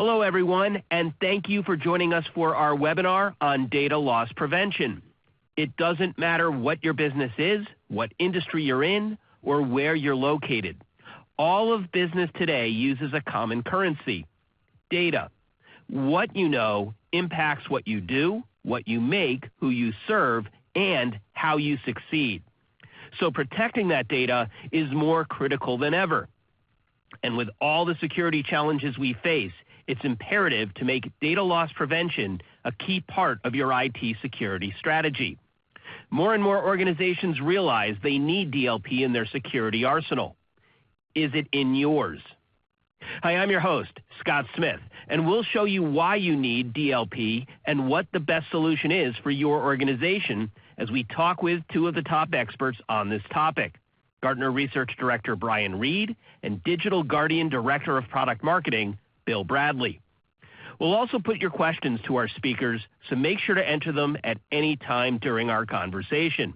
Hello, everyone, and thank you for joining us for our webinar on data loss prevention. It doesn't matter what your business is, what industry you're in, or where you're located. All of business today uses a common currency, data. What you know impacts what you do, what you make, who you serve, and how you succeed. So protecting that data is more critical than ever. And with all the security challenges we face, it's imperative to make data loss prevention a key part of your IT security strategy. More and more organizations realize they need DLP in their security arsenal. Is it in yours? Hi, I'm your host, Scott Smith, and we'll show you why you need DLP and what the best solution is for your organization as we talk with two of the top experts on this topic, Gartner Research Director Brian Reed and Digital Guardian Director of Product Marketing, Bill Bradley. We'll also put your questions to our speakers, so make sure to enter them at any time during our conversation.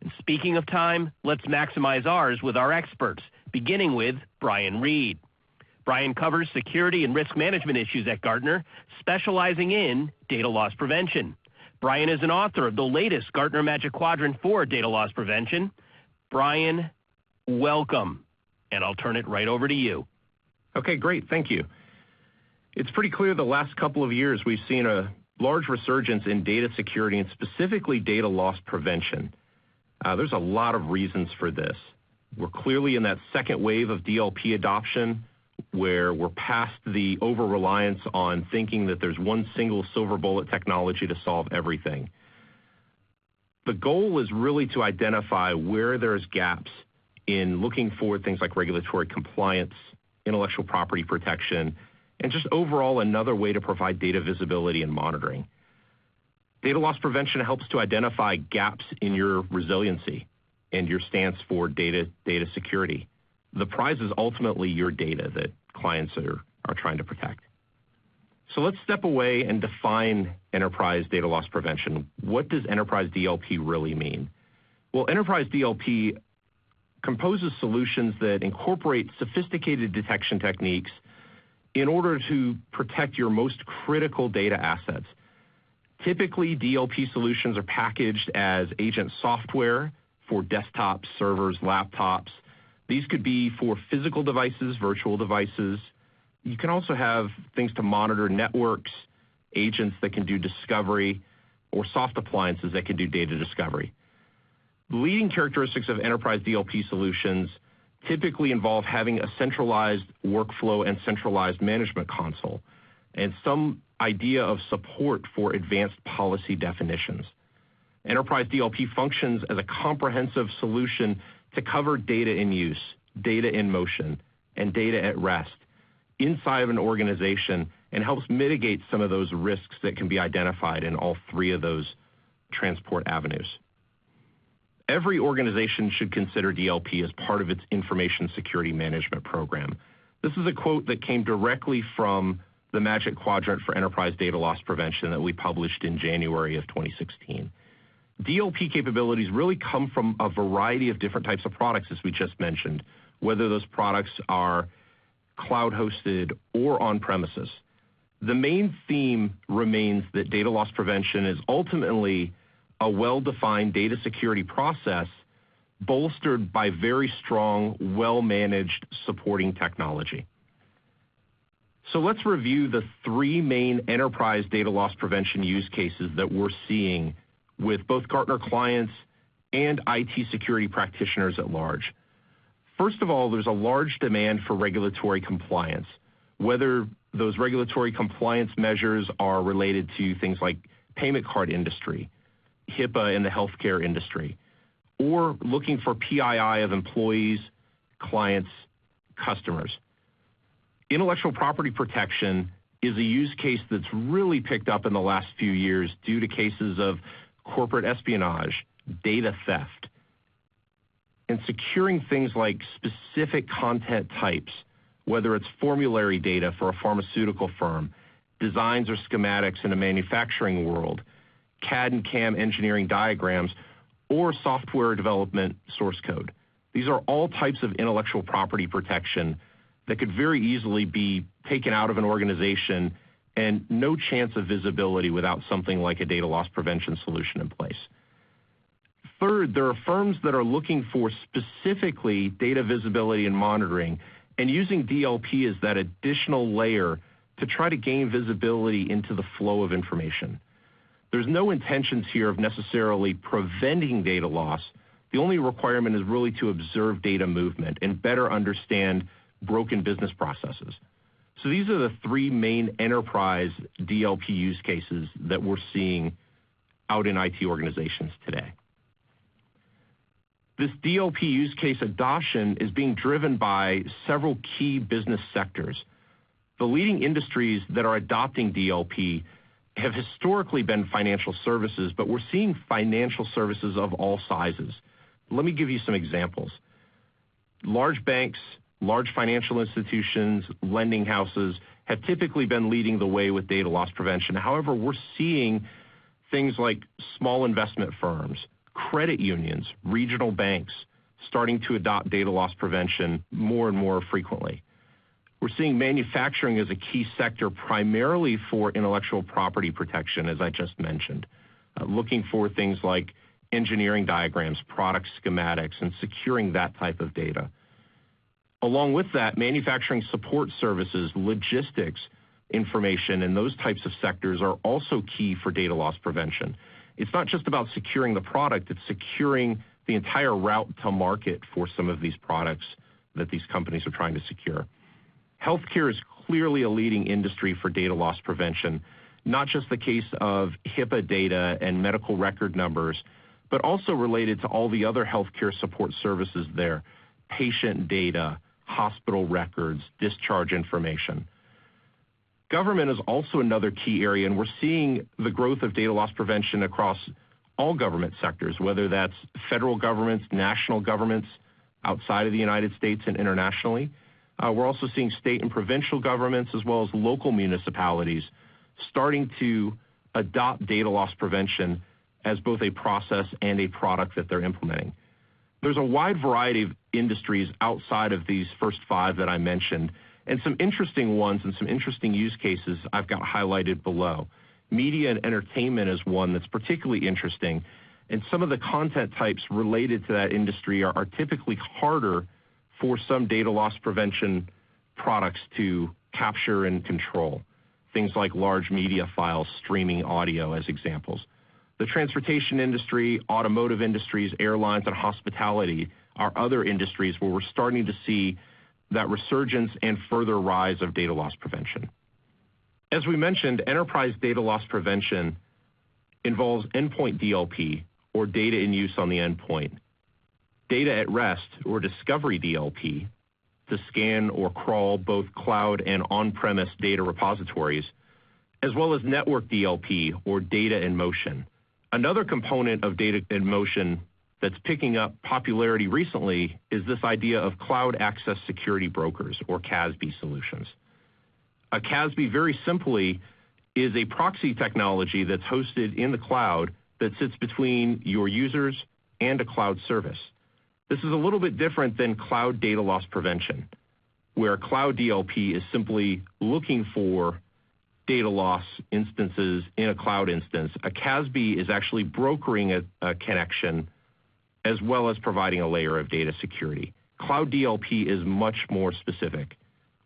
And speaking of time, let's maximize ours with our experts, beginning with Brian Reed. Brian covers security and risk management issues at Gartner, specializing in data loss prevention. Brian is an author of the latest Gartner Magic Quadrant for data loss prevention. Brian, welcome, and I'll turn it right over to you. Okay, great. Thank you. It's pretty clear the last couple of years we've seen a large resurgence in data security and specifically data loss prevention. There's a lot of reasons for this. We're clearly in that second wave of DLP adoption where we're past the over-reliance on thinking that there's one single silver bullet technology to solve everything. The goal is really to identify where there's gaps in looking for things like regulatory compliance, intellectual property protection, and just overall another way to provide data visibility and monitoring. Data loss prevention helps to identify gaps in your resiliency and your stance for data security. The prize is ultimately your data that clients are trying to protect. So let's step away and define enterprise data loss prevention. What does enterprise DLP really mean? Well, enterprise DLP composes solutions that incorporate sophisticated detection techniques in order to protect your most critical data assets. Typically, DLP solutions are packaged as agent software for desktops, servers, laptops. These could be for physical devices, virtual devices. You can also have things to monitor networks, agents that can do discovery, or soft appliances that can do data discovery. The leading characteristics of enterprise DLP solutions typically involve having a centralized workflow and centralized management console, and some idea of support for advanced policy definitions. Enterprise DLP functions as a comprehensive solution to cover data in use, data in motion, and data at rest inside of an organization and helps mitigate some of those risks that can be identified in all three of those transport avenues. Every organization should consider DLP as part of its information security management program. This is a quote that came directly from the Magic Quadrant for Enterprise Data Loss Prevention that we published in January of 2016. DLP capabilities really come from a variety of different types of products, as we just mentioned, whether those products are cloud-hosted or on-premises. The main theme remains that data loss prevention is ultimately a well-defined data security process bolstered by very strong, well-managed supporting technology. So let's review the three main enterprise data loss prevention use cases that we're seeing with both Gartner clients and IT security practitioners at large. First of all, there's a large demand for regulatory compliance, whether those regulatory compliance measures are related to things like payment card industry, HIPAA in the healthcare industry, or looking for PII of employees, clients, customers. Intellectual property protection is a use case that's really picked up in the last few years due to cases of corporate espionage, data theft, and securing things like specific content types, whether it's formulary data for a pharmaceutical firm, designs or schematics in a manufacturing world, CAD and CAM engineering diagrams, or software development source code. These are all types of intellectual property protection that could very easily be taken out of an organization and no chance of visibility without something like a data loss prevention solution in place. Third, there are firms that are looking for specifically data visibility and monitoring and using DLP as that additional layer to try to gain visibility into the flow of information. There's no intentions here of necessarily preventing data loss. The only requirement is really to observe data movement and better understand broken business processes. So these are the three main enterprise DLP use cases that we're seeing out in IT organizations today. This DLP use case adoption is being driven by several key business sectors. The leading industries that are adopting DLP have historically been financial services, but we're seeing financial services of all sizes. Let me give you some examples. Large banks, large financial institutions, lending houses have typically been leading the way with data loss prevention. However, we're seeing things like small investment firms, credit unions, regional banks starting to adopt data loss prevention more and more frequently. We're seeing manufacturing as a key sector primarily for intellectual property protection, as I just mentioned, looking for things like engineering diagrams, product schematics, and securing that type of data. Along with that, manufacturing support services, logistics information, and those types of sectors are also key for data loss prevention. It's not just about securing the product, it's securing the entire route to market for some of these products that these companies are trying to secure. Healthcare is clearly a leading industry for data loss prevention, not just the case of HIPAA data and medical record numbers, but also related to all the other healthcare support services there, patient data, hospital records, discharge information. Government is also another key area, and we're seeing the growth of data loss prevention across all government sectors, whether that's federal governments, national governments outside of the United States and internationally. We're also seeing state and provincial governments as well as local municipalities starting to adopt data loss prevention as both a process and a product that they're implementing. There's a wide variety of industries outside of these first five that I mentioned, and some interesting ones and some interesting use cases I've got highlighted below. Media and entertainment is one that's particularly interesting, and some of the content types related to that industry are typically harder for some data loss prevention products to capture and control. Things like large media files, streaming audio as examples. The transportation industry, automotive industries, airlines, and hospitality are other industries where we're starting to see that resurgence and further rise of data loss prevention. As we mentioned, enterprise data loss prevention involves endpoint DLP, or data in use on the endpoint, data at rest, or discovery DLP, to scan or crawl both cloud and on-premise data repositories, as well as network DLP, or data in motion. Another component of data in motion that's picking up popularity recently is this idea of cloud access security brokers, or CASB solutions. A CASB, very simply, is a proxy technology that's hosted in the cloud that sits between your users and a cloud service. This is a little bit different than cloud data loss prevention, where cloud DLP is simply looking for data loss instances in a cloud instance. A CASB is actually brokering a connection as well as providing a layer of data security. Cloud DLP is much more specific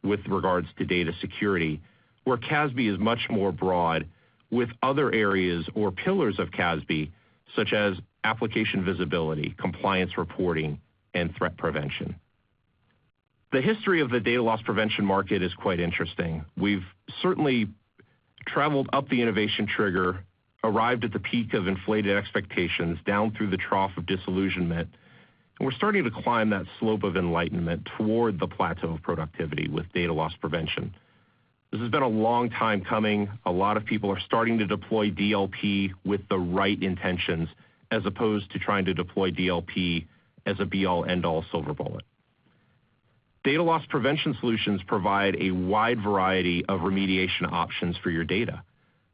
with regards to data security, where CASB is much more broad with other areas or pillars of CASB, such as application visibility, compliance reporting, and threat prevention. The history of the data loss prevention market is quite interesting. We've certainly traveled up the innovation trigger, arrived at the peak of inflated expectations, down through the trough of disillusionment, and we're starting to climb that slope of enlightenment toward the plateau of productivity with data loss prevention. This has been a long time coming. A lot of people are starting to deploy DLP with the right intentions, as opposed to trying to deploy DLP as a be-all, end-all silver bullet. Data loss prevention solutions provide a wide variety of remediation options for your data.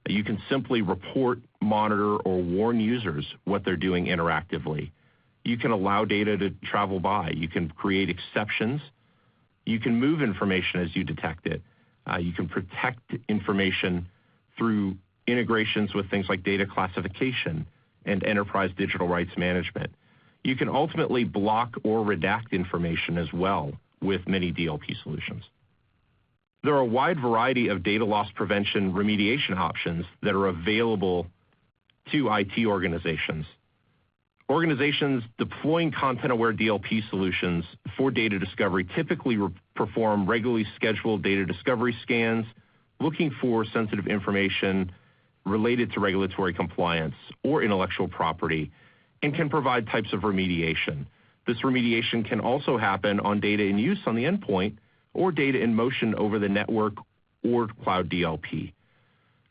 You can simply report, monitor, or warn users what they're doing interactively. You can allow data to travel by. You can create exceptions. You can move information as you detect it. You can protect information through integrations with things like data classification and enterprise digital rights management. You can ultimately block or redact information as well with many DLP solutions. There are a wide variety of data loss prevention remediation options that are available to IT organizations. Organizations deploying content-aware DLP solutions for data discovery typically perform regularly scheduled data discovery scans, looking for sensitive information related to regulatory compliance or intellectual property, and can provide types of remediation. This remediation can also happen on data in use on the endpoint or data in motion over the network or cloud DLP.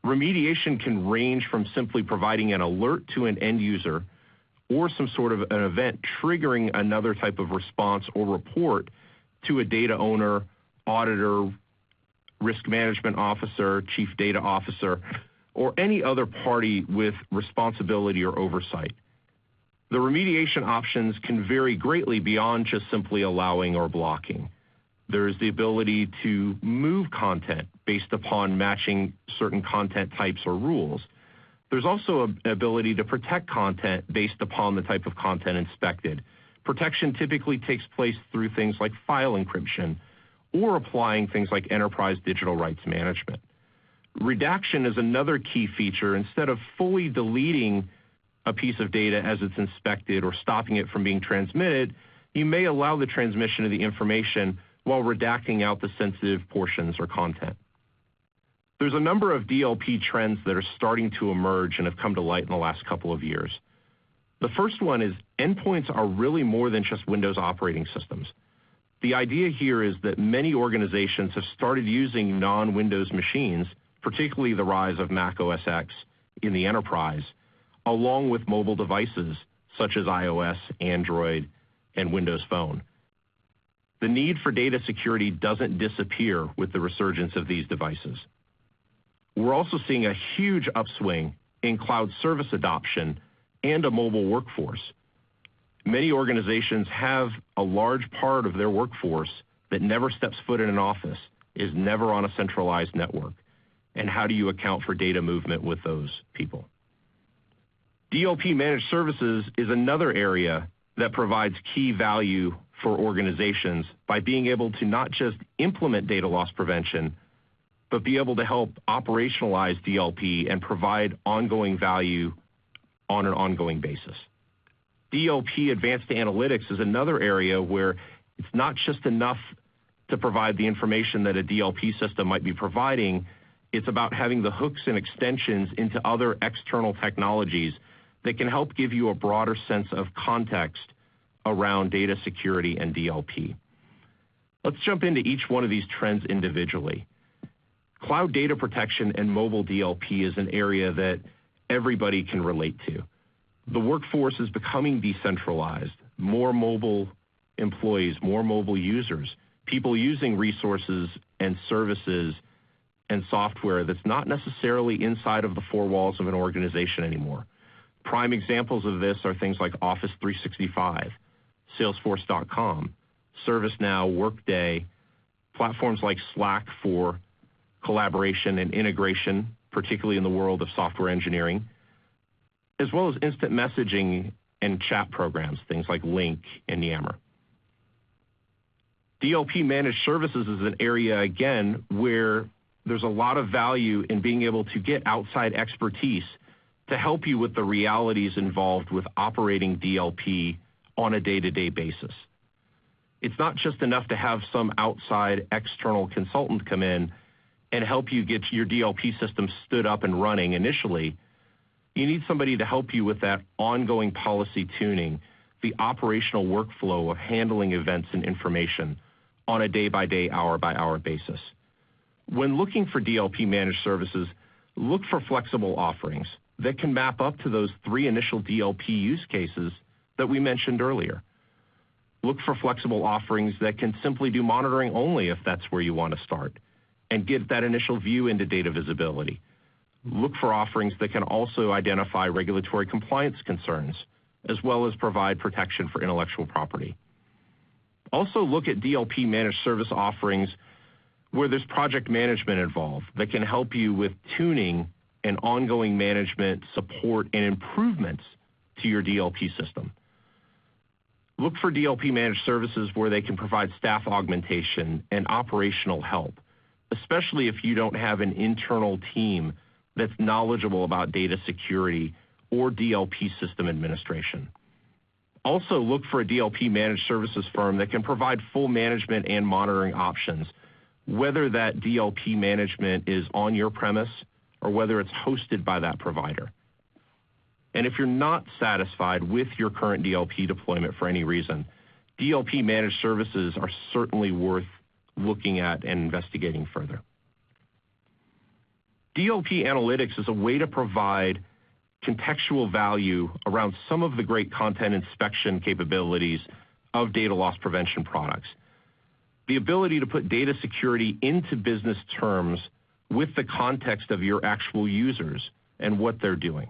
Remediation can range from simply providing an alert to an end user or some sort of an event triggering another type of response or report to a data owner, auditor, risk management officer, chief data officer, or any other party with responsibility or oversight. The remediation options can vary greatly beyond just simply allowing or blocking. There is the ability to move content based upon matching certain content types or rules. There's also an ability to protect content based upon the type of content inspected. Protection typically takes place through things like file encryption or applying things like enterprise digital rights management. Redaction is another key feature. Instead of fully deleting a piece of data as it's inspected or stopping it from being transmitted, you may allow the transmission of the information while redacting out the sensitive portions or content. There's a number of DLP trends that are starting to emerge and have come to light in the last couple of years. The first one is endpoints are really more than just Windows operating systems. The idea here is that many organizations have started using non-Windows machines, particularly the rise of Mac OS X in the enterprise, along with mobile devices such as iOS, Android, and Windows Phone. The need for data security doesn't disappear with the resurgence of these devices. We're also seeing a huge upswing in cloud service adoption and a mobile workforce. Many organizations have a large part of their workforce that never steps foot in an office, is never on a centralized network. And how do you account for data movement with those people? DLP managed services is another area that provides key value for organizations by being able to not just implement data loss prevention, but be able to help operationalize DLP and provide ongoing value on an ongoing basis. DLP Advanced Analytics is another area where it's not just enough to provide the information that a DLP system might be providing. It's about having the hooks and extensions into other external technologies that can help give you a broader sense of context around data security and DLP. Let's jump into each one of these trends individually. Cloud data protection and mobile DLP is an area that everybody can relate to. The workforce is becoming decentralized. More mobile employees, more mobile users, people using resources and services and software that's not necessarily inside of the four walls of an organization anymore. Prime examples of this are things like Office 365, Salesforce.com, ServiceNow, Workday, platforms like Slack for collaboration and integration, particularly in the world of software engineering, as well as instant messaging and chat programs, things like Lync and Yammer. DLP managed services is an area, again, where there's a lot of value in being able to get outside expertise to help you with the realities involved with operating DLP on a day-to-day basis. It's not just enough to have some outside external consultant come in and help you get your DLP system stood up and running initially. You need somebody to help you with that ongoing policy tuning, the operational workflow of handling events and information on a day-by-day, hour-by-hour basis. When looking for DLP managed services, look for flexible offerings that can map up to those three initial DLP use cases that we mentioned earlier. Look for flexible offerings that can simply do monitoring only if that's where you want to start, and get that initial view into data visibility. Look for offerings that can also identify regulatory compliance concerns, as well as provide protection for intellectual property. Also look at DLP managed service offerings where there's project management involved that can help you with tuning and ongoing management, support, and improvements to your DLP system. Look for DLP managed services where they can provide staff augmentation and operational help, especially if you don't have an internal team that's knowledgeable about data security or DLP system administration. Also, look for a DLP managed services firm that can provide full management and monitoring options, whether that DLP management is on your premise or whether it's hosted by that provider. And if you're not satisfied with your current DLP deployment for any reason, DLP managed services are certainly worth looking at and investigating further. DLP Analytics is a way to provide contextual value around some of the great content inspection capabilities of data loss prevention products. The ability to put data security into business terms with the context of your actual users and what they're doing.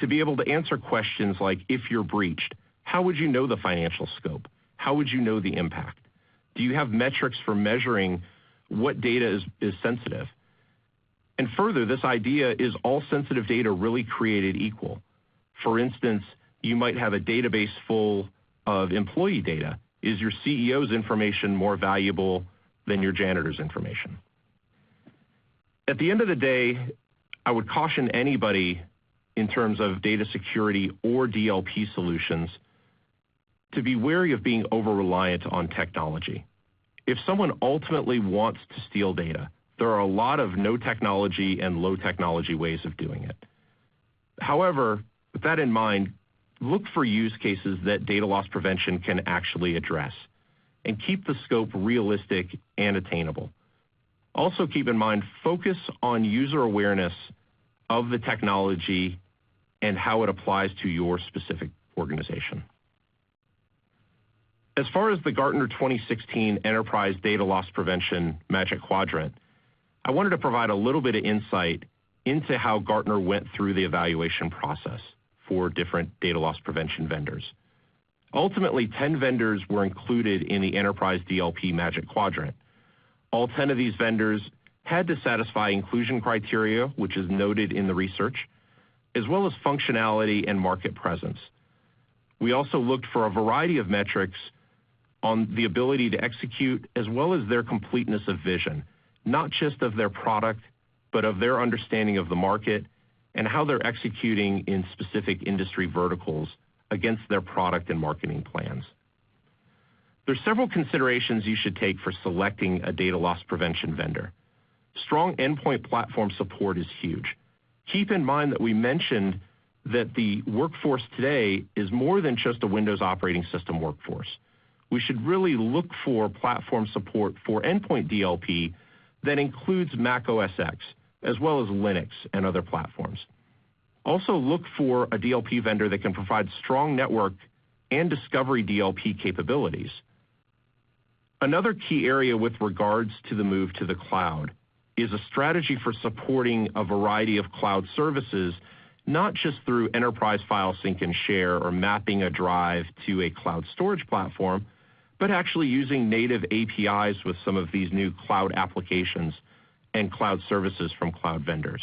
To be able to answer questions like, if you're breached, how would you know the financial scope? How would you know the impact? Do you have metrics for measuring what data is sensitive? And further, this idea is all sensitive data really created equal. For instance, you might have a database full of employee data. Is your CEO's information more valuable than your janitor's information? At the end of the day, I would caution anybody in terms of data security or DLP solutions to be wary of being over-reliant on technology. If someone ultimately wants to steal data, there are a lot of no technology and low technology ways of doing it. However, with that in mind, look for use cases that data loss prevention can actually address and keep the scope realistic and attainable. Also keep in mind, focus on user awareness of the technology and how it applies to your specific organization. As far as the Gartner 2016 Enterprise Data Loss Prevention Magic Quadrant, I wanted to provide a little bit of insight into how Gartner went through the evaluation process for different data loss prevention vendors. Ultimately, 10 vendors were included in the Enterprise DLP Magic Quadrant. All 10 of these vendors had to satisfy inclusion criteria, which is noted in the research, as well as functionality and market presence. We also looked for a variety of metrics on the ability to execute as well as their completeness of vision, not just of their product, but of their understanding of the market and how they're executing in specific industry verticals against their product and marketing plans. There's several considerations you should take for selecting a data loss prevention vendor. Strong endpoint platform support is huge. Keep in mind that we mentioned that the workforce today is more than just a Windows operating system workforce. We should really look for platform support for endpoint DLP that includes Mac OS X, as well as Linux and other platforms. Also look for a DLP vendor that can provide strong network and discovery DLP capabilities. Another key area with regards to the move to the cloud is a strategy for supporting a variety of cloud services, not just through enterprise file sync and share or mapping a drive to a cloud storage platform, but actually using native APIs with some of these new cloud applications and cloud services from cloud vendors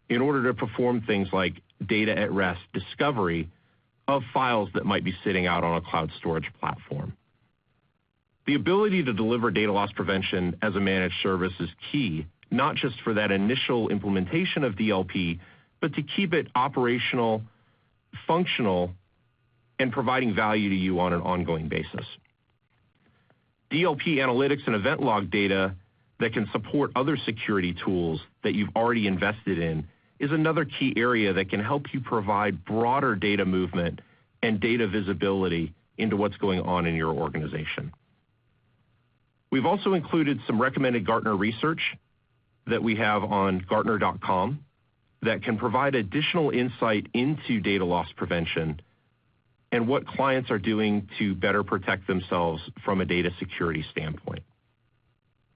in order to perform things like data at rest discovery of files that might be sitting out on a cloud storage platform. The ability to deliver data loss prevention as a managed service is key, not just for that initial implementation of DLP, but to keep it operational, functional, and providing value to you on an ongoing basis. DLP analytics and event log data that can support other security tools that you've already invested in is another key area that can help you provide broader data movement and data visibility into what's going on in your organization. We've also included some recommended Gartner research that we have on Gartner.com that can provide additional insight into data loss prevention and what clients are doing to better protect themselves from a data security standpoint.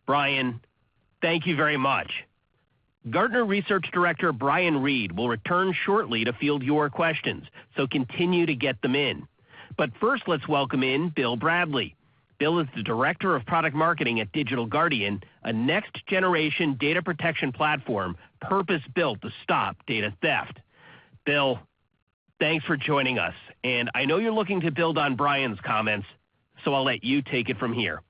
Brian, thank you very much. Gartner Research Director Brian Reed will return shortly to field your questions, so continue to get them in. But first, let's welcome in Bill Bradley. Bill is the Director of Product Marketing at Digital Guardian, a next-generation data protection platform purpose-built to stop data theft. Bill, thanks for joining us, and I know you're looking to build on Brian's comments, so I'll let you take it from here.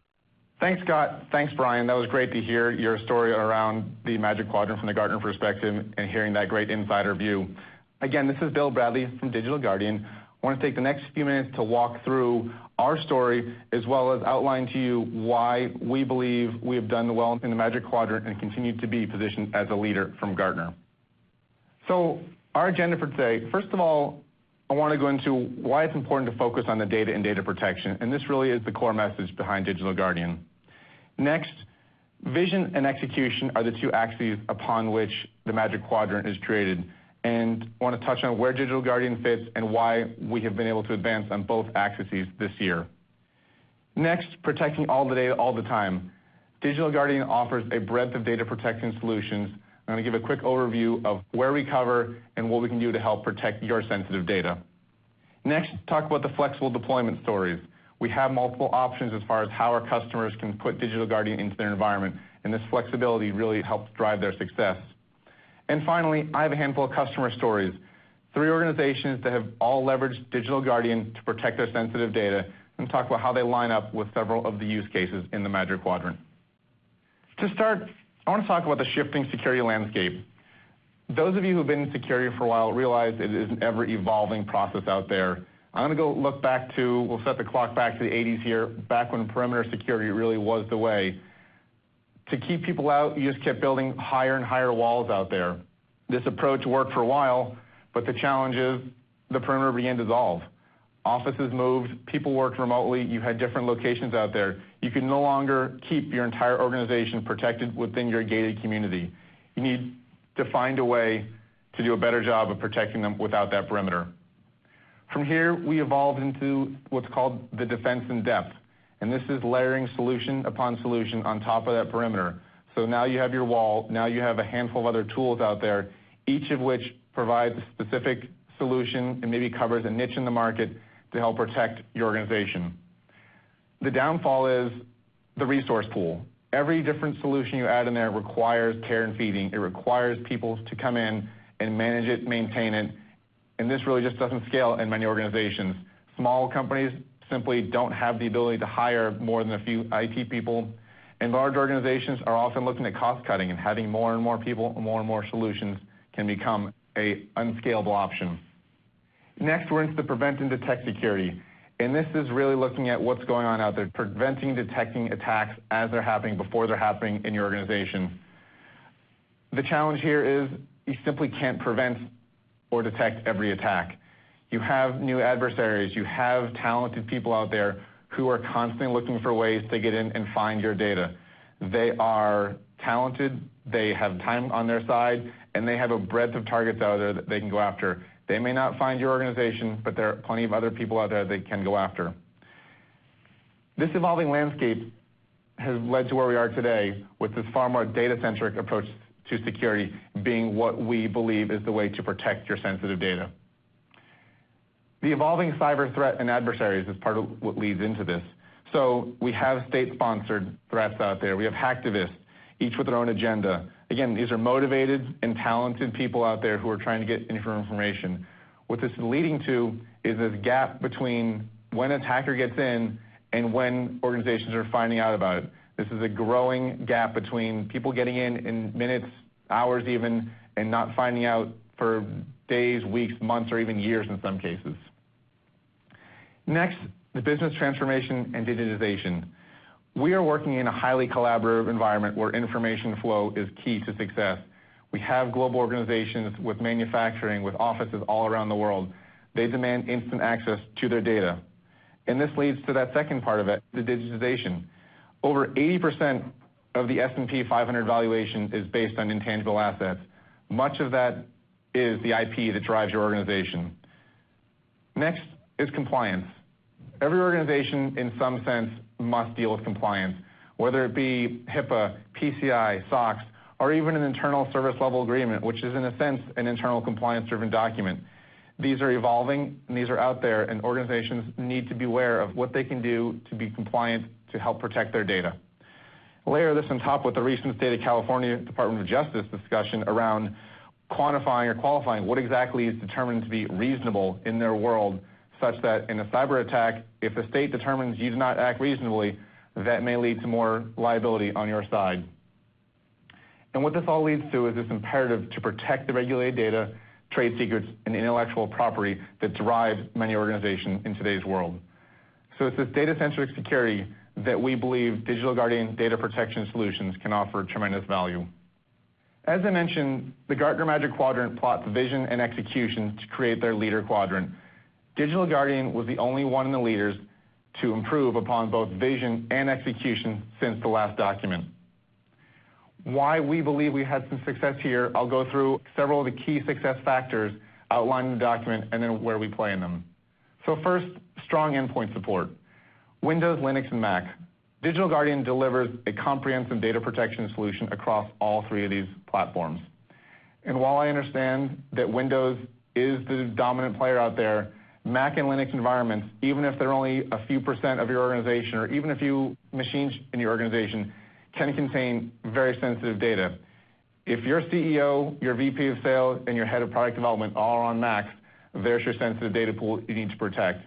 Thanks, Scott. Thanks, Brian. That was great to hear your story around the Magic Quadrant from the Gartner perspective and hearing that great insider view. Again, this is Bill Bradley from Digital Guardian. I want to take the next few minutes to walk through our story as well as outline to you why we believe we have done well in the Magic Quadrant and continue to be positioned as a leader from Gartner. So our agenda for today, first of all, I want to go into why it's important to focus on the data and data protection, and this really is the core message behind Digital Guardian. Next, vision and execution are the two axes upon which the Magic Quadrant is created, and I want to touch on where Digital Guardian fits and why we have been able to advance on both axes this year. Next, protecting all the data all the time. Digital Guardian offers a breadth of data protection solutions. I'm going to give a quick overview of where we cover and what we can do to help protect your sensitive data. Next, talk about the flexible deployment stories. We have multiple options as far as how our customers can put Digital Guardian into their environment, and this flexibility really helps drive their success. And finally, I have a handful of customer stories. 3 organizations that have all leveraged Digital Guardian to protect their sensitive data, and talk about how they line up with several of the use cases in the Magic Quadrant. To start, I want to talk about the shifting security landscape. Those of you who have been in security for a while realize it is an ever-evolving process out there. I'm going to go look back to, we'll set the clock back to the 80s here, back when perimeter security really was the way. To keep people out, you just kept building higher and higher walls out there. This approach worked for a while, but the challenge is the perimeter began to dissolve. Offices moved, people worked remotely, you had different locations out there. You could no longer keep your entire organization protected within your gated community. You need to find a way to do a better job of protecting them without that perimeter. From here, we evolved into what's called the defense in depth, and this is layering solution upon solution on top of that perimeter. So now you have your wall, now you have a handful of other tools out there, each of which provides a specific solution and maybe covers a niche in the market to help protect your organization. The downfall is the resource pool. Every different solution you add in there requires care and feeding. It requires people to come in and manage it, maintain it, and this really just doesn't scale in many organizations. Small companies simply don't have the ability to hire more than a few IT people, and large organizations are often looking at cost cutting, and having more and more people, more and more solutions can become an unscalable option. Next, we're into the prevent and detect security, and this is really looking at what's going on out there, preventing, detecting attacks as they're happening, before they're happening in your organization. The challenge here is you simply can't prevent or detect every attack. You have new adversaries, you have talented people out there who are constantly looking for ways to get in and find your data. They are talented, they have time on their side, and they have a breadth of targets out there that they can go after. They may not find your organization, but there are plenty of other people out there they can go after. This evolving landscape has led to where we are today with this far more data-centric approach to security being what we believe is the way to protect your sensitive data. The evolving cyber threat and adversaries is part of what leads into this. So we have state-sponsored threats out there. We have hacktivists, each with their own agenda. Again, these are motivated and talented people out there who are trying to get information. What this is leading to is this gap between when an attacker gets in and when organizations are finding out about it. This is a growing gap between people getting in minutes, hours even, and not finding out for days, weeks, months, or even years in some cases. Next, the business transformation and digitization. We are working in a highly collaborative environment where information flow is key to success. We have global organizations with manufacturing, with offices all around the world. They demand instant access to their data. And this leads to that second part of it, the digitization. Over 80% of the S&P 500 valuation is based on intangible assets. Much of that is the IP that drives your organization. Next is compliance. Every organization, in some sense, must deal with compliance, whether it be HIPAA, PCI, SOX, or even an internal service level agreement, which is in a sense an internal compliance-driven document. These are evolving, and these are out there, and organizations need to be aware of what they can do to be compliant to help protect their data. Layer this on top with the recent state of California Department of Justice discussion around quantifying or qualifying what exactly is determined to be reasonable in their world, such that in a cyber attack, if the state determines you do not act reasonably, that may lead to more liability on your side. And what this all leads to is this imperative to protect the regulated data, trade secrets, and intellectual property that drives many organizations in today's world. So it's this data-centric security that we believe Digital Guardian data protection solutions can offer tremendous value. As I mentioned, the Gartner Magic Quadrant plots vision and execution to create their leader quadrant. Digital Guardian was the only one in the leaders to improve upon both vision and execution since the last document. Why we believe we had some success here, I'll go through several of the key success factors outlined in the document and then where we play in them. So first, strong endpoint support. Windows, Linux, and Mac. Digital Guardian delivers a comprehensive data protection solution across all three of these platforms. And while I understand that Windows is the dominant player out there, Mac and Linux environments, even if they're only a few percent of your organization or even a few machines in your organization, can contain very sensitive data. If your CEO, your VP of sales, and your head of product development all are on Macs, there's your sensitive data pool you need to protect.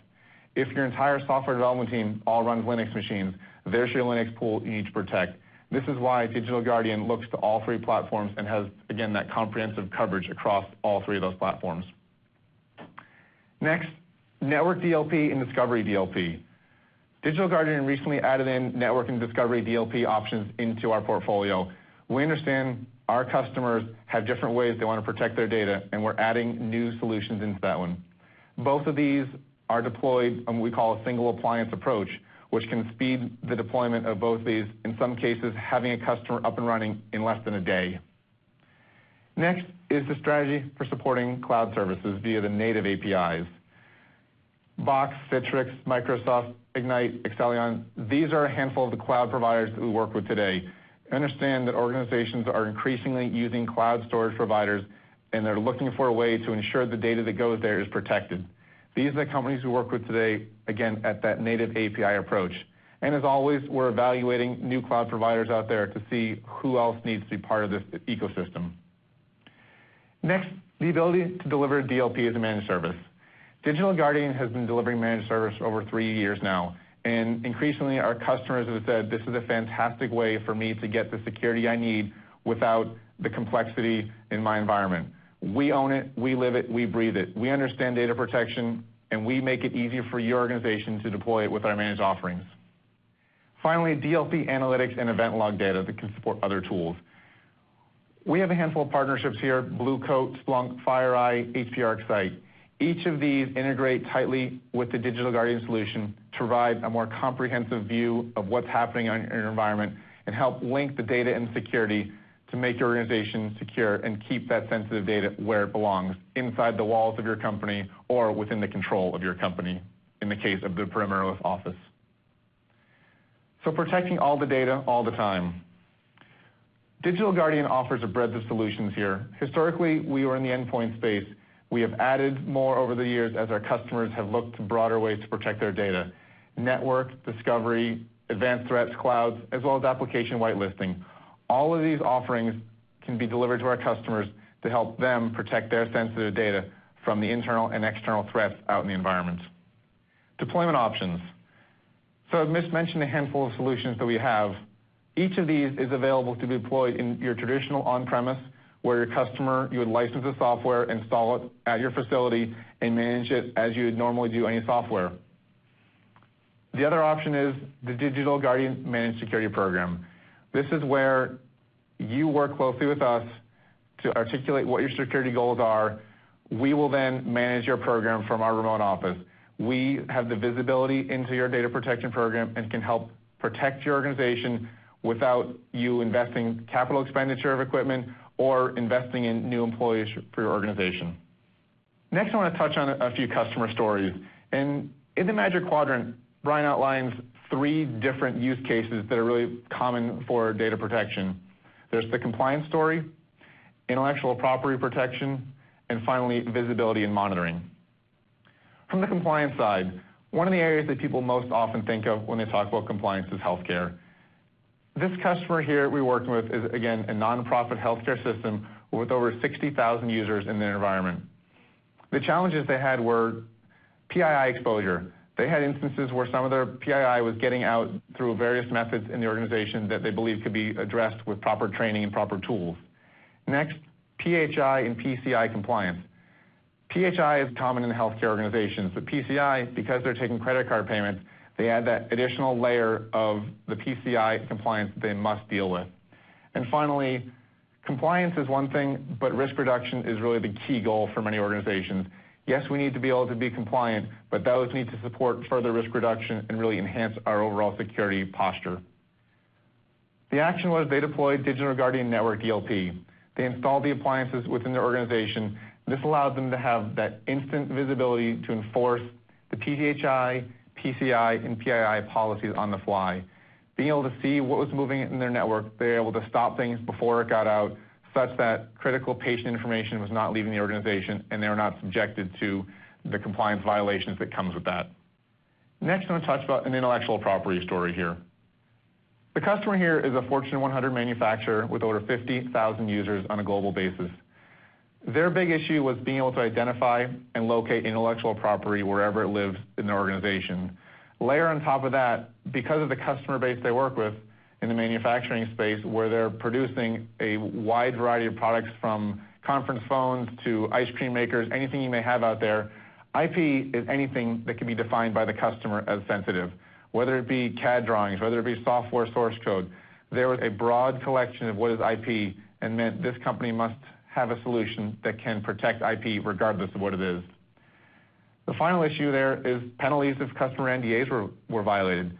If your entire software development team all runs Linux machines, there's your Linux pool you need to protect. This is why Digital Guardian looks to all three platforms and has, again, that comprehensive coverage across all three of those platforms. Next, Network DLP and Discovery DLP. Digital Guardian recently added in Network and Discovery DLP options into our portfolio. We understand our customers have different ways they want to protect their data, and we're adding new solutions into that one. Both of these are deployed on what we call a single appliance approach, which can speed the deployment of both these, in some cases having a customer up and running in less than a day. Next is the strategy for supporting cloud services via the native APIs. Box, Citrix, Microsoft, Ignite, Excellion, these are a handful of the cloud providers that we work with today. Understand that organizations are increasingly using cloud storage providers, and they're looking for a way to ensure the data that goes there is protected. These are the companies we work with today, again, at that native API approach. And as always, we're evaluating new cloud providers out there to see who else needs to be part of this ecosystem. Next, the ability to deliver DLP as a managed service. Digital Guardian has been delivering managed service for over 3 years now, and increasingly our customers have said, this is a fantastic way for me to get the security I need without the complexity in my environment. We own it, we live it, we breathe it. We understand data protection, and we make it easier for your organization to deploy it with our managed offerings. Finally, DLP analytics and event log data that can support other tools. We have a handful of partnerships here, Blue Coat, Splunk, FireEye, HP ArcSight. Each of these integrate tightly with the Digital Guardian solution to provide a more comprehensive view of what's happening in your environment and help link the data and security to make your organization secure and keep that sensitive data where it belongs, inside the walls of your company or within the control of your company, in the case of the perimeter office. So protecting all the data all the time. Digital Guardian offers a breadth of solutions here. Historically, we were in the endpoint space. We have added more over the years as our customers have looked to broader ways to protect their data. Network, discovery, advanced threats, clouds, as well as application whitelisting. All of these offerings can be delivered to our customers to help them protect their sensitive data from the internal and external threats out in the environment. Deployment options. So I've mentioned a handful of solutions that we have. Each of these is available to be deployed in your traditional on-premise, where your customer, you would license the software, install it at your facility, and manage it as you would normally do any software. The other option is the Digital Guardian Managed Security Program. This is where you work closely with us to articulate what your security goals are. We will then manage your program from our remote office. We have the visibility into your data protection program and can help protect your organization without you investing capital expenditure of equipment or investing in new employees for your organization. Next, I want to touch on a few customer stories. And in the Magic Quadrant, Brian outlines 3 different use cases that are really common for data protection. There's the compliance story, intellectual property protection, and finally, visibility and monitoring. From the compliance side, One of the areas that people most often think of when they talk about compliance is healthcare. This customer here we're working with is, again, a nonprofit healthcare system with over 60,000 users in their environment. The challenges they had were PII exposure. They had instances where some of their PII was getting out through various methods in the organization that they believed could be addressed with proper training and proper tools. Next, PHI and PCI compliance. PHI is common in healthcare organizations, but PCI, because they're taking credit card payments, they add that additional layer of the PCI compliance that they must deal with. And finally, compliance is one thing, but risk reduction is really the key goal for many organizations. Yes, we need to be able to be compliant, but those need to support further risk reduction and really enhance our overall security posture. The action was they deployed Digital Guardian Network DLP. They installed the appliances within their organization. This allowed them to have that instant visibility to enforce the PHI, PCI, and PII policies on the fly. Being able to see what was moving in their network, they were able to stop things before it got out, such that critical patient information was not leaving the organization and they were not subjected to the compliance violations that comes with that. Next, I'm going to touch about an intellectual property story here. The customer here is a Fortune 100 manufacturer with over 50,000 users on a global basis. Their big issue was being able to identify and locate intellectual property wherever it lives in their organization. Layer on top of that, because of the customer base they work with in the manufacturing space, where they're producing a wide variety of products from conference phones to ice cream makers, anything you may have out there, IP is anything that can be defined by the customer as sensitive, whether it be CAD drawings, whether it be software source code. There was a broad collection of what is IP and meant this company must have a solution that can protect IP regardless of what it is. The final issue there is penalties if customer NDAs were violated.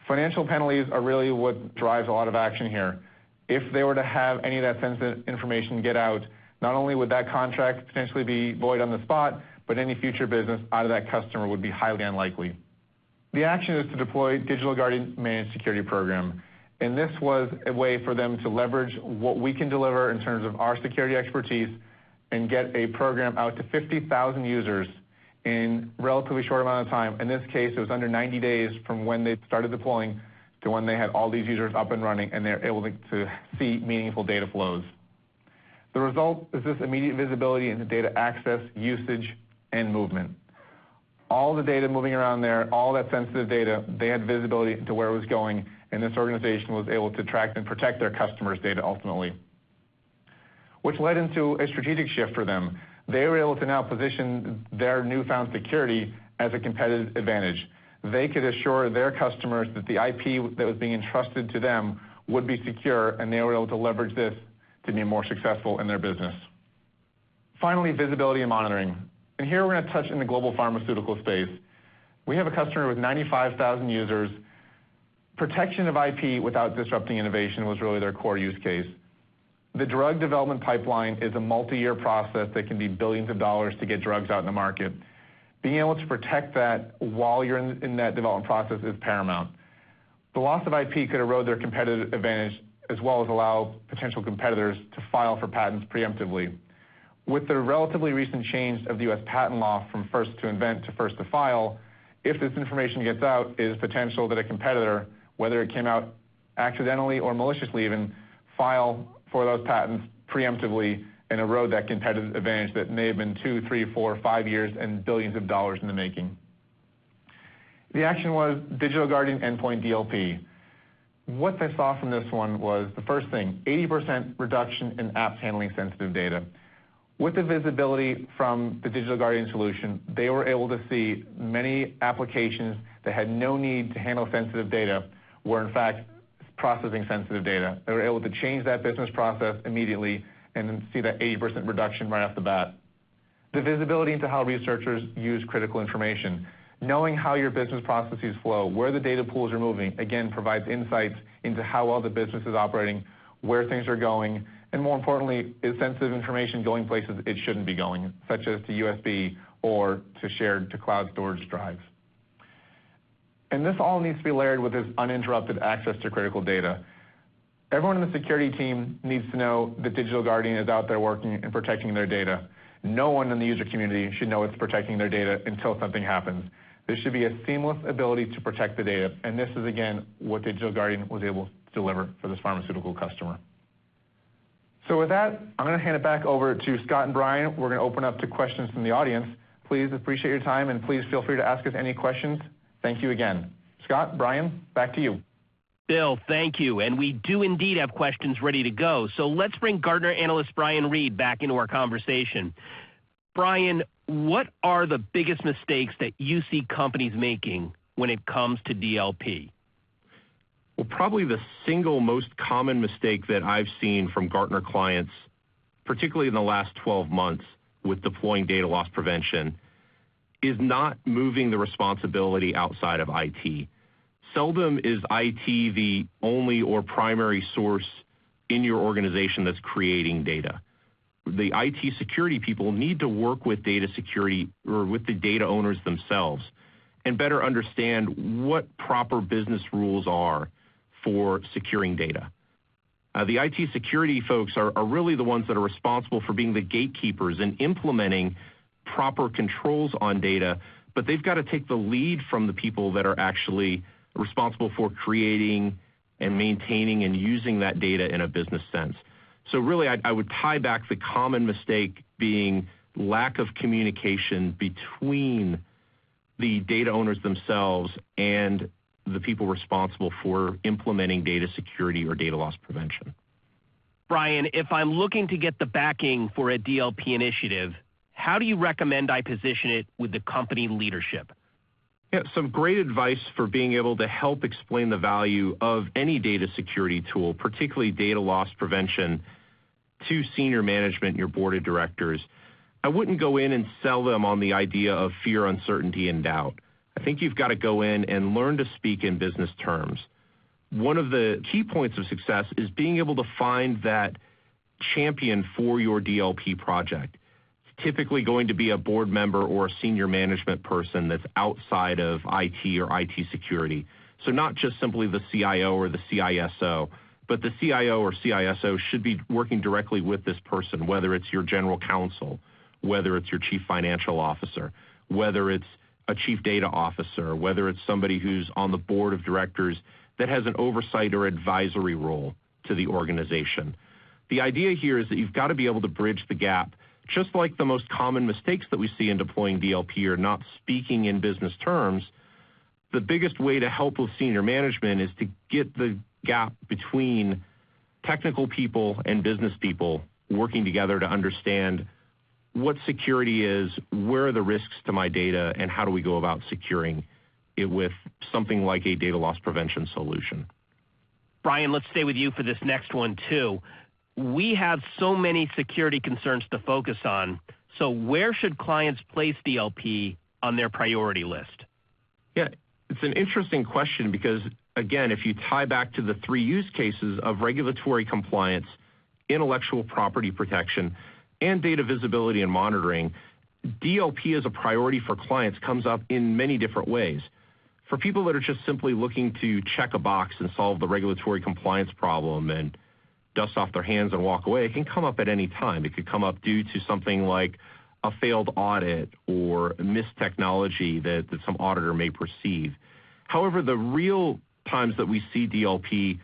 Financial penalties are really what drives a lot of action here. If they were to have any of that sensitive information get out, not only would that contract potentially be void on the spot, but any future business out of that customer would be highly unlikely. The action is to deploy Digital Guardian Managed Security Program. And this was a way for them to leverage what we can deliver in terms of our security expertise and get a program out to 50,000 users in a relatively short amount of time. In this case, it was under 90 days from when they started deploying to when they had all these users up and running and they're able to see meaningful data flows. The result is this immediate visibility into data access, usage, and movement. All the data moving around there, all that sensitive data, they had visibility into where it was going, and this organization was able to track and protect their customers' data ultimately, which led into a strategic shift for them. They were able to now position their newfound security as a competitive advantage. They could assure their customers that the IP that was being entrusted to them would be secure, and they were able to leverage this to be more successful in their business. Finally, visibility and monitoring. And here we're going to touch in the global pharmaceutical space. We have a customer with 95,000 users. Protection of IP without disrupting innovation was really their core use case. The drug development pipeline is a multi-year process that can be billions of dollars to get drugs out in the market. Being able to protect that while you're in that development process is paramount. The loss of IP could erode their competitive advantage as well as allow potential competitors to file for patents preemptively. With the relatively recent change of the U.S. patent law from first to invent to first to file, if this information gets out, it is potential that a competitor, whether it came out accidentally or maliciously even, file for those patents preemptively and erode that competitive advantage that may have been 2, 3, 4, 5 years and billions of dollars in the making. The action was Digital Guardian Endpoint DLP. What they saw from this one was the first thing, 80% reduction in apps handling sensitive data. With the visibility from the Digital Guardian solution, they were able to see many applications that had no need to handle sensitive data were in fact processing sensitive data. They were able to change that business process immediately and then see that 80% reduction right off the bat. The visibility into how researchers use critical information. Knowing how your business processes flow, where the data pools are moving, again, provides insights into how well the business is operating, where things are going, and more importantly, is sensitive information going places it shouldn't be going, such as to USB or to shared to cloud storage drives. And this all needs to be layered with this uninterrupted access to critical data. Everyone in the security team needs to know that Digital Guardian is out there working and protecting their data. No one in the user community should know it's protecting their data until something happens. There should be a seamless ability to protect the data, and this is, again, what Digital Guardian was able to deliver for this pharmaceutical customer. So with that, I'm going to hand it back over to Scott and Brian. We're going to open up to questions from the audience. Please appreciate your time, and please feel free to ask us any questions. Thank you again. Scott, Brian, back to you. Bill, thank you. And we do indeed have questions ready to go. So let's bring Gartner analyst Brian Reed back into our conversation. Brian, what are the biggest mistakes that you see companies making when it comes to DLP? Well, probably the single most common mistake that I've seen from Gartner clients, particularly in the last 12 months with deploying data loss prevention, is not moving the responsibility outside of IT. Seldom is IT the only or primary source in your organization that's creating data. The IT security people need to work with data security or with the data owners themselves and better understand what proper business rules are for securing data. The IT security folks are really the ones that are responsible for being the gatekeepers and implementing proper controls on data, but they've got to take the lead from the people that are actually responsible for creating and maintaining and using that data in a business sense. So really, I would tie back the common mistake being lack of communication between the data owners themselves and the people responsible for implementing data security or data loss prevention. Brian, if I'm looking to get the backing for a DLP initiative, how do you recommend I position it with the company leadership? Yeah, some great advice for being able to help explain the value of any data security tool, particularly data loss prevention, to senior management and your board of directors. I wouldn't go in and sell them on the idea of fear, uncertainty, and doubt. I think you've got to go in and learn to speak in business terms. One of the key points of success is being able to find that champion for your DLP project. It's typically going to be a board member or a senior management person that's outside of IT or IT security. So not just simply the CIO or the CISO, but the CIO or CISO should be working directly with this person, whether it's your general counsel, whether it's your chief financial officer, whether it's a chief data officer, whether it's somebody who's on the board of directors that has an oversight or advisory role to the organization. The idea here is that you've got to be able to bridge the gap. Just like the most common mistakes that we see in deploying DLP are not speaking in business terms, the biggest way to help with senior management is to get the gap between technical people and business people working together to understand what security is, where are the risks to my data, and how do we go about securing it with something like a data loss prevention solution. Brian, let's stay with you for this next one too. We have so many security concerns to focus on, so where should clients place DLP on their priority list? Yeah, it's an interesting question because, again, if you tie back to the three use cases of regulatory compliance, intellectual property protection, and data visibility and monitoring, DLP as a priority for clients comes up in many different ways. For people that are just simply looking to check a box and solve the regulatory compliance problem and dust off their hands and walk away, it can come up at any time. It could come up due to something like a failed audit or missed technology that some auditor may perceive. However, the real times that we see DLP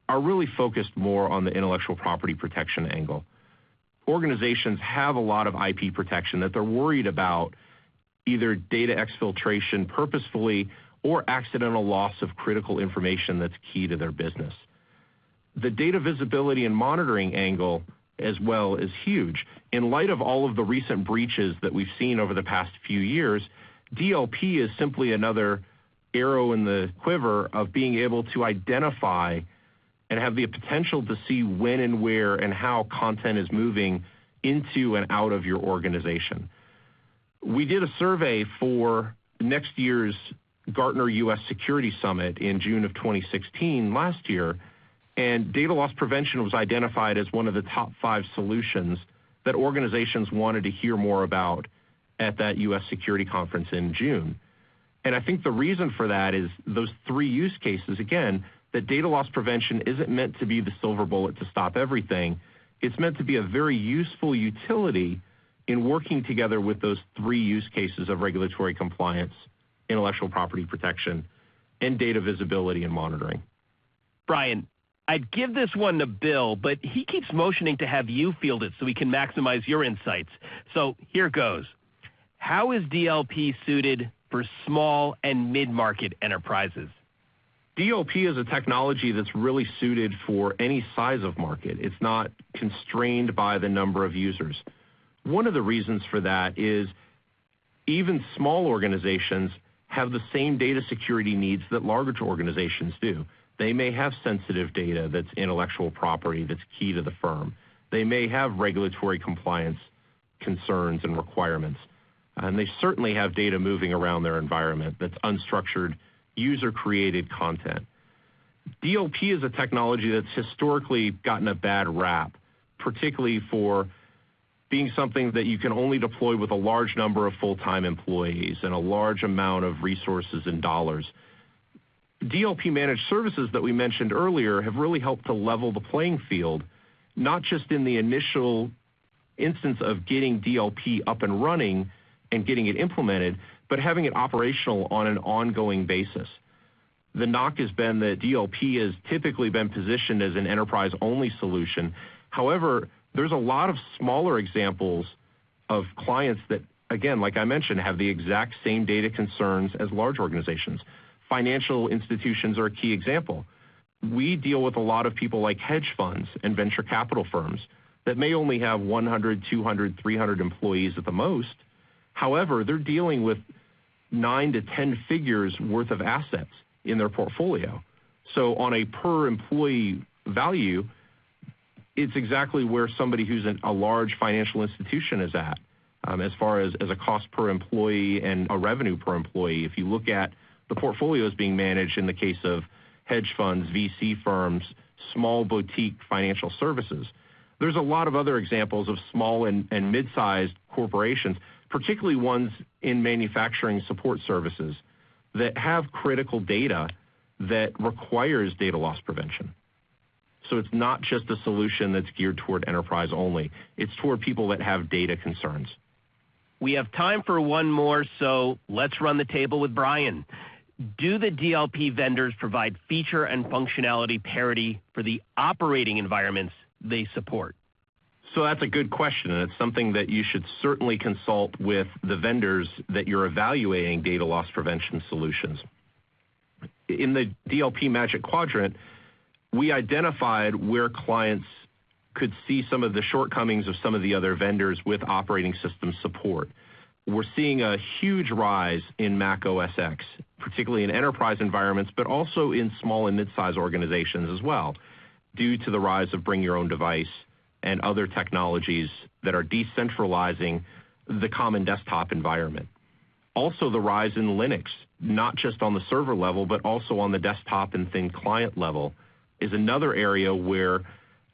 are really focused more on the intellectual property protection angle. Organizations have a lot of IP protection that they're worried about, either data exfiltration purposefully or accidental loss of critical information that's key to their business. The data visibility and monitoring angle as well is huge. In light of all of the recent breaches that we've seen over the past few years, DLP is simply another arrow in the quiver of being able to identify and have the potential to see when and where and how content is moving into and out of your organization. We did a survey for next year's Gartner U.S. Security Summit in June of 2016 last year, and data loss prevention was identified as one of the top 5 solutions that organizations wanted to hear more about at that U.S. Security Conference in June. And I think the reason for that is those 3 use cases, again, that data loss prevention isn't meant to be the silver bullet to stop everything. It's meant to be a very useful utility in working together with those 3 use cases of regulatory compliance, intellectual property protection, and data visibility and monitoring. Brian, I'd give this one to Bill, but he keeps motioning to have you field it so we can maximize your insights. So here goes. How is DLP suited for small and mid-market enterprises? DLP is a technology that's really suited for any size of market. It's not constrained by the number of users. One of the reasons for that is even small organizations have the same data security needs that larger organizations do. They may have sensitive data that's intellectual property that's key to the firm. They may have regulatory compliance concerns and requirements. And they certainly have data moving around their environment that's unstructured, user-created content. DLP is a technology that's historically gotten a bad rap, particularly for being something that you can only deploy with a large number of full-time employees and a large amount of resources and dollars. DLP managed services that we mentioned earlier have really helped to level the playing field, not just in the initial instance of getting DLP up and running and getting it implemented, but having it operational on an ongoing basis. The knock has been that DLP has typically been positioned as an enterprise-only solution. However, there's a lot of smaller examples of clients that, again, like I mentioned, have the exact same data concerns as large organizations. Financial institutions are a key example. We deal with a lot of people like hedge funds and venture capital firms that may only have 100, 200, 300 employees at the most. However, they're dealing with 9 to 10 figures worth of assets in their portfolio. So on a per employee value, it's exactly where somebody who's a large financial institution is at as far as a cost per employee and a revenue per employee. If you look at the portfolios being managed in the case of hedge funds, VC firms, small boutique financial services, there's a lot of other examples of small and mid-sized corporations, particularly ones in manufacturing support services that have critical data that requires data loss prevention. So it's not just a solution that's geared toward enterprise only. It's toward people that have data concerns. We have time for one more, so let's run the table with Brian. Do the DLP vendors provide feature and functionality parity for the operating environments they support? So that's a good question, and it's something that you should certainly consult with the vendors that you're evaluating data loss prevention solutions. In the DLP Magic Quadrant, we identified where clients could see some of the shortcomings of some of the other vendors with operating system support. We're seeing a huge rise in Mac OS X, particularly in enterprise environments, but also in small and mid-sized organizations as well, due to the rise of bring your own device and other technologies that are decentralizing the common desktop environment. Also the rise in Linux, not just on the server level, but also on the desktop and thin client level, is another area where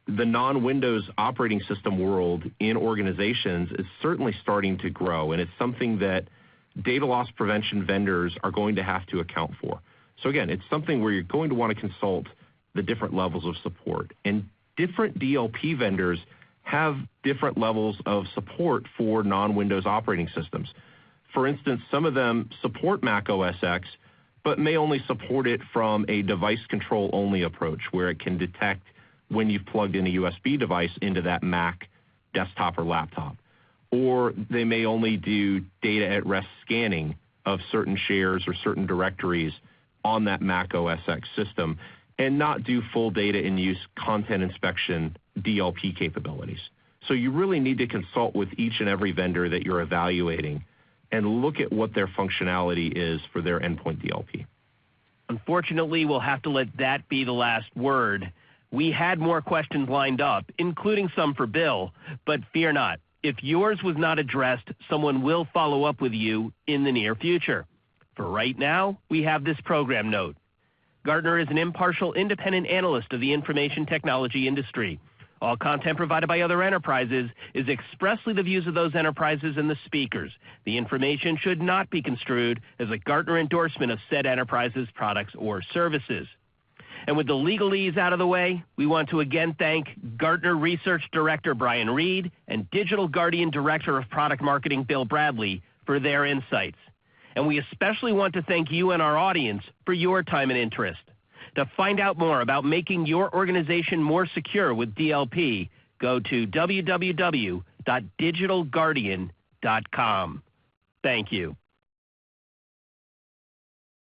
the non-Windows operating system world in organizations is certainly starting to grow, and it's something that data loss prevention vendors are going to have to account for. So again, it's something where you're going to want to consult the different levels of support. And different DLP vendors have different levels of support for non-Windows operating systems. For instance, some of them support Mac OS X, but may only support it from a device control only approach where it can detect when you've plugged in a USB device into that Mac desktop or laptop. Or they may only do data at rest scanning of certain shares or certain directories on that Mac OS X system and not do full data in use content inspection DLP capabilities. So you really need to consult with each and every vendor that you're evaluating and look at what their functionality is for their endpoint DLP. Unfortunately, we'll have to let that be the last word. We had more questions lined up, including some for Bill, but fear not. If yours was not addressed, someone will follow up with you in the near future. For right now, we have this program note. Gartner is an impartial, independent analyst of the information technology industry. All content provided by other enterprises is expressly the views of those enterprises and the speakers. The information should not be construed as a Gartner endorsement of said enterprises, products, or services. And with the legalese out of the way, we want to again thank Gartner Research Director Brian Reed and Digital Guardian Director of Product Marketing Bill Bradley for their insights. And we especially want to thank you and our audience for your time and interest. To find out more about making your organization more secure with DLP, go to www.digitalguardian.com. Thank you.